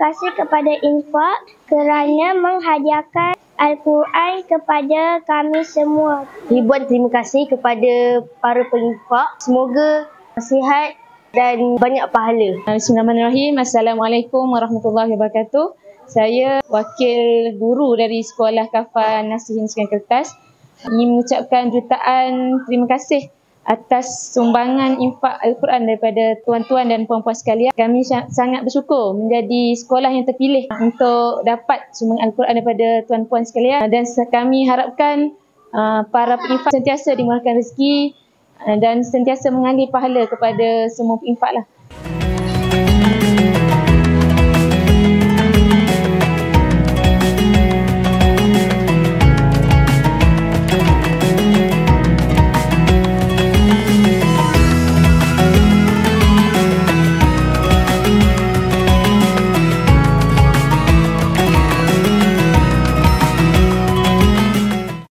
kasih kepada Infak kerana menghadiahkan Al-Quran kepada kami semua. Ribuan terima kasih kepada para penginfak. Semoga sihat dan banyak pahala. Bismillahirrahmanirrahim. Assalamualaikum warahmatullahi wabarakatuh. Saya wakil guru dari Sekolah Kafah Nasihin Sungai Kertas. Ingin mengucapkan jutaan terima kasih atas sumbangan infak Al-Quran daripada tuan-tuan dan puan-puan sekalian. Kami sangat bersyukur menjadi sekolah yang terpilih untuk dapat sumbangan Al-Quran daripada tuan-puan sekalian. Dan kami harapkan para penginfak sentiasa dimurahkan rezeki dan sentiasa mengalir pahala kepada semua penginfak lah.